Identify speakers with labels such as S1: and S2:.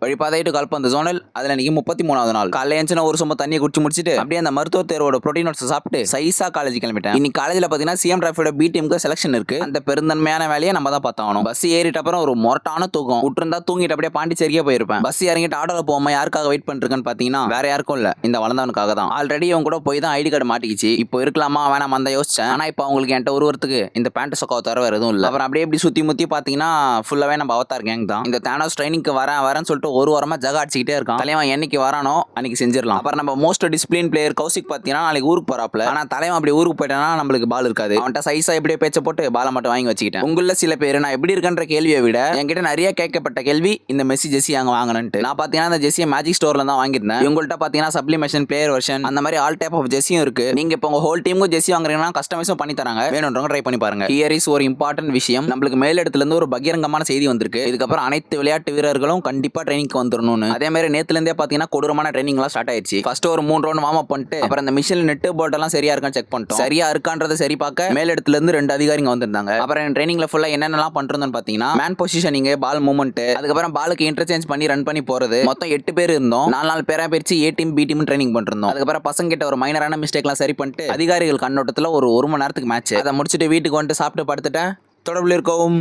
S1: வழிபாதை to கால்பந்து zonal. அதுல இன்னைக்கு 33வது நாள். காலையில எழுந்துச்சு ஒரு சொம்ப தண்ணியை குடிச்சு முடிச்சிட்டு அப்படியே அந்த மருத்துவ தேர்வோட புரோட்டீன் நோட்ஸ் சாப்பிட்டு சைஸா காலேஜ் கிளம்பிட்டேன். இன்னைக்கு காலேஜ்ல பாத்தீங்கன்னா சிஎம் டிராஃபியோட பி டீமுக்கு செலக்ஷன் இருக்கு. அந்த பெருந்தன்மையான வேலையை நம்ம தான் பார்த்தாகணும். பஸ் ஏறிட்ட அப்புறம் ஒரு மொரட்டான தூக்கம் விட்டுருந்தா தூங்கிட்டு அப்படியே பாண்டிச்சேரியே போயிருப்பேன். பஸ் இறங்கிட்டு ஆட்டோல போகாம யாருக்காக வெயிட் பண்ணிருக்கேன்னு பாத்தீங்கன்னா வேற யாருக்கும் இல்ல, இந்த வளர்ந்தவனுக்காக தான். ஆல்ரெடி அவங்க கூட போய் தான் ஐடி கார்டு மாட்டிக்கிச்சு. இப்போ இருக்கலாமா வேணாம் அந்த யோசிச்சேன். ஆனா இப்போ அவங்களுக்கு என்கிட்ட ஒருவரத்துக்கு இந்த பேண்ட் சொக்காவை தவிர வேற எதுவும் இல்ல. அப்புறம் அப்படியே இப்படி சுத்தி முத்தி பாத்தீங்கன்னா ஃபுல்லாவே நம்ம அவதார் கேங் தான். இந்த தேனோஸ் ட்ரைனிங்க்கு வரேன்னு சொல்லிட்டு ஒரு வாரமா ஜகா அடிச்சுக்கிட்டே இருக்கான். தலைவன் என்னைக்கு வரானோ அன்னைக்கு செஞ்சிடலாம். அப்புறம் நம்ம மோஸ்ட் டிசிப்ளின் பிளேயர் கௌசிக் பாத்தீங்கன்னா நாளைக்கு ஊருக்கு போறாப்ல. ஆனா தலைவன் அப்படி ஊருக்கு போயிட்டானா நம்மளுக்கு பால் இருக்காது. அவன்கிட்ட சைஸா இப்படியே பேச்ச போட்டு பாலை மட்டும் வாங்கி வச்சுக்கிட்டேன். உங்கள சில பேர் நான் எப்படி இருக்கன்ற கேள்வியை விட என்கிட்ட நிறைய கேட்கப்பட்ட கேள்வி இந்த மெஸ்ஸி ஜெர்சி அங்க வாங்கணும்ட்டு. நான் பாத்தீங்கன்னா இந்த ஜெர்சியை மேஜிக் ஸ்டோர்ல தான் வாங்கியிருந்தேன். உங்கள்கிட்ட பாத்தீங்கன்னா சப்ளிமேஷன் பிளேயர் வெர்ஷன் அந்த மாதிரி ஆல் டைப் ஆஃப் ஜெர்சியும் இருக்கு. நீங்க இப்போ உங்க ஹோல் டீமுக்கு ஜெர்சி வாங்குறீங்கன்னா கஸ்டமைஸும் பண்ணி தராங்க. வேணும்ன்றவங்க ட்ரை பண்ணி பாருங்க. ஹியர் இஸ் ஒரு இம்பார்ட்டன்ட் விஷயம். நம்மளுக்கு மேல் இடத்துல இருந்து ஒரு பகிரங்கமான செய்தி வந்திருக்கு. இதுக்கப்புறம் அனைத்து விளையாட்டு வீரர்களும் கண்டிப்பா ட்ரைனிங்க்கு வந்துடணும்னு. அதே மாதிரி நேத்துல இருந்தே பாத்தீங்கன்னா கொடூரமான ட்ரைனிங் எல்லாம் ஸ்டார்ட் ஆயிடுச்சு. ஃபர்ஸ்ட் ஒரு 3 ரவுண்ட் வார்ம் அப் பண்ணிட்டு அப்புறம் இந்த மிஷின் நெட் போல்ட் எல்லாம் சரியா இருக்கான்னு செக் பண்ணிட்டோம். சரியா இருக்கான்றத சரி பார்க்க மேல் இடத்துல இருந்து 2 அதிகாரிங்க வந்திருந்தாங்க. அப்புறம் ட்ரைனிங்ல ஃபுல்லா என்னென்னலாம் பண்றோம்னு பாத்தீங்கன்னா மேன் பொசிஷனிங், பால் மூவ்மெண்ட், அதுக்கப்புறம் பாலுக்கு இன்டர்சேஞ்ச் பண்ணி ரன் பண்ணி போறது. மொத்தம் 8 பேர் இருந்தோம். 4 பேரா பிரிச்சு A team B team training பண்ணிருந்தோம். அதுக்கப்புறம் பசங்க கிட்ட ஒரு மைனரான மிஸ்டேக் எல்லாம் சரி பண்ணிட்டு அதிகாரிகள் கண்ணோட்டத்துல ஒரு 1 மணி நேரத்துக்கு மேட்ச். அதை முடிச்சுட்டு வீட்டுக்கு வந்துட்டு சாப்பிட்டு படுத்துட்டேன். தொடர்பில் இருக்கவும்.